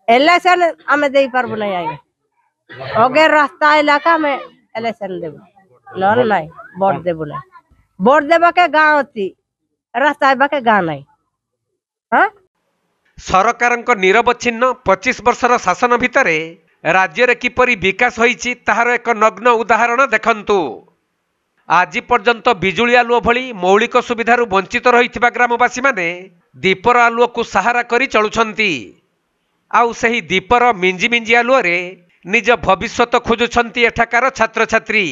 Election आम दे पारबू ना आगे अगे रास्ता इलाका में इलेक्शन देव नल ना भोट देबू ना भोट देवा के गाँव अच्छी रास्ता के गाँ ना हाँ सरकारଙ୍କ निरवच्छिन्न 25 वर्षर शासन भितर राज्य रे किपरि विकास होईछि ताहार एक नग्न उदाहरण देखंतु। आज पर्यंत बिजुली आलुओ भली मौलिक सुविधारू वंचित रहिथिबा ग्रामवासी माने दीपर आलुओ को सहारा करी चलुछंती। आउ सही दीपर मिंजी मिंजी आलुओ रे निज भविष्यत खोजुछंती एठाकार छात्र छात्री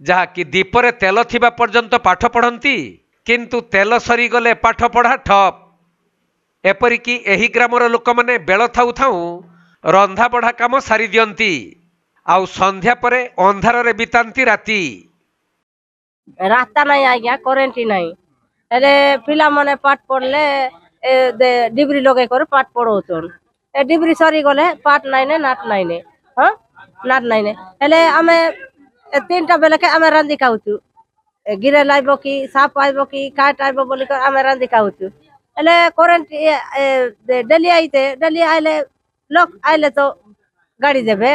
जहा कि दीपरे तेल थिबा पर्यंत पाठ पढ़ंती किंतु तेल सरी गले पाठ पढ़ा ठप। एपरिकी एही ग्रामर लोक माने बेल थाउ थाउ रंधा बढ़ा काम सारी दियंती आउ संध्या परे अंधार रे बितांती राती। रास्ता नहीं आज्ञा करेन्ट नहीं अरे पिला माने पाठ पढ़ले डिब्री लगे कर पाठ पढ़ौछन ए डिब्री सरी गले पाठ नहीं ने नाट नहीं ने हाँ नाट नहीं ने हेले आमे 3टा बेले के आमे रांदी खाउछु गिरे लाइबो कि साप आइबो कि काट आइबो बोली कर आमे रांदी खाउछु हेले करेन्ट डेली आइले लोक आइले तो गाड़ी देबे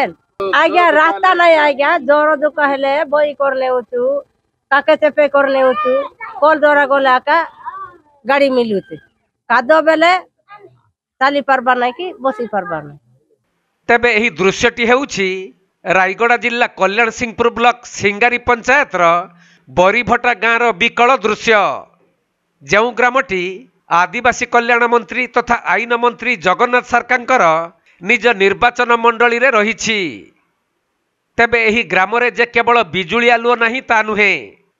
आज्ञा रास्ता नहीं आज्ञा जोर दुख हेले बई करले होछु काके चेपे करले होछु कल द्वारा गला का गाड़ी मिलुते कादो बेले चाली पारबा नहीं कि बसी पारबा नहीं। तेबे एही दृश्यटी हेउछि रायगड़ा जिला कल्याण सिंहपुर ब्लॉक सिंगारी पंचायत बरीभटा गाँव विकल दृश्य जो ग्रामटी आदिवासी कल्याण मंत्री तथा आईन मंत्री जगन्नाथ सरकार निज निर्वाचन मंडली रे रहिछि। तेबे एही ग्राम रे जे केवल बिजुली आलुओ नहीं ता नुहे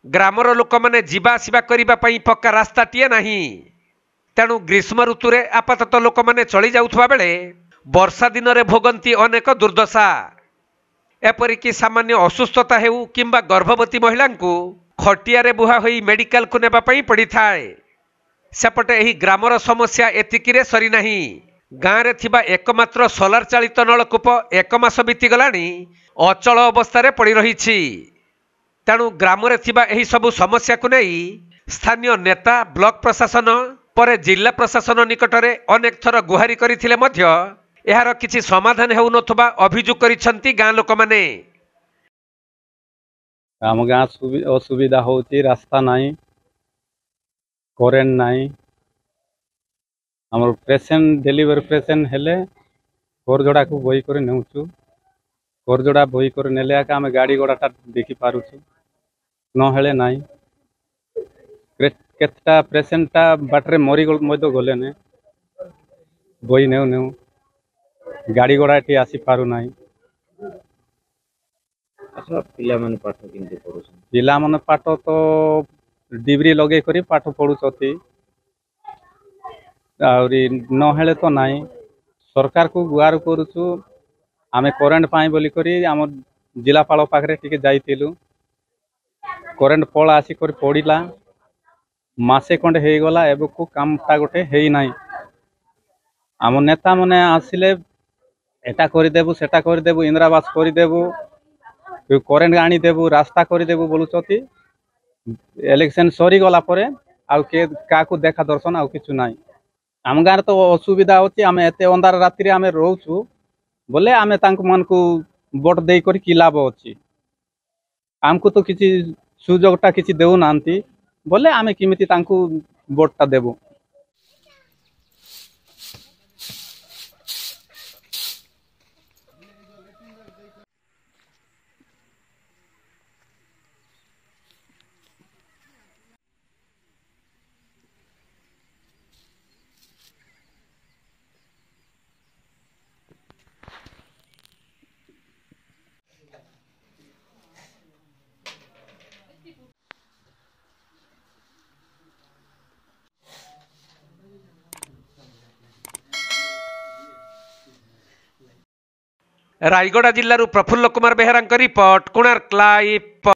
ग्रामर लोक माने जीवा आसिबा करिबा पई पक्का रास्ताटीए नहीं तेणु ग्रीष्म ऋतु रे आपातत लोक माने चली जाउथबा बेले वर्षा दिन रे भोगंती अनेक दुर्दशा। एपरिकी सामान्य असुस्थता हेउ किंबा गर्भवती महिला को खटिया रे बुहा होई मेडिकल को नेबा पई पड़ी थाए। सेपटे एही ग्रामर समस्या एतिकी रे सरी नहीं गाँव रे थिबा एकमात्र सोलार चालित नलकूप 1 मास बीती गलानी अचल अवस्था रे पड़ी रहिछि। तेणु ग्राम रे थिबा एही सबु समस्या को नहीं स्थानीय नेता ब्लॉक प्रशासन पर जिला प्रशासन निकटरे अनेक थर गुहारी करथिले मध्य एहार किछि समाधान हेउ नथबा अभियोग करिसंती गाँ लोक माने। आम गाँ असुविधा होची रास्ता नहीं करेन्ट नहीं आम पेसेंट डेलीवरी पेसेंट हेले करजोड़ा को बही कर नेउछु करजोड़ा बही कर नेले आका आम गाड़ी घोड़ाटा देखी पारुछु न हेले नहीं केतटा पेसेंटा बाटरे मरी गले ने बही नेउ नेउ गाड़ी घोड़ाटी आसी पारु नहीं। अच्छा पिला माने पाठ किंतु पढुछन पिला माने पाठ तो डिब्री लगे करी पाठ पढुछथि आउरी न हेले तो नहीं सरकार को गुहार करूछु आमे करेन्ट पाई बोली करी आम जिलापाल पाखरे टिके जाइतिलु करेन्ट पळ आसी कर पड़िला मासे खंडे हे गला एबे को कामटा गोटे हेई नाही आम नेता मने आसिले एटा करि देबु सेटा करि देबु इंदिरावास करि देबु करेन्ट आनी देबु रास्ता करि देबु बोलुछथि इलेक्शन सरी गला परे आउ के काकू देखा दर्शन आउ किछु नाही। आम गाँव तो असुविधा होची आमे एते अंधार रात्रि आमे रहउछु बोले आमे तांक मन को वोट देई करी की लाभ अछि आमको तो किछि सुजोगटा किछि देउ नांती बोले आमे किमिति तांकू वोटटा देबु। रायगड़ा जिल्लारू प्रफुल्ल कुमार बेहेरा रिपोर्ट कोणार्क लाइव।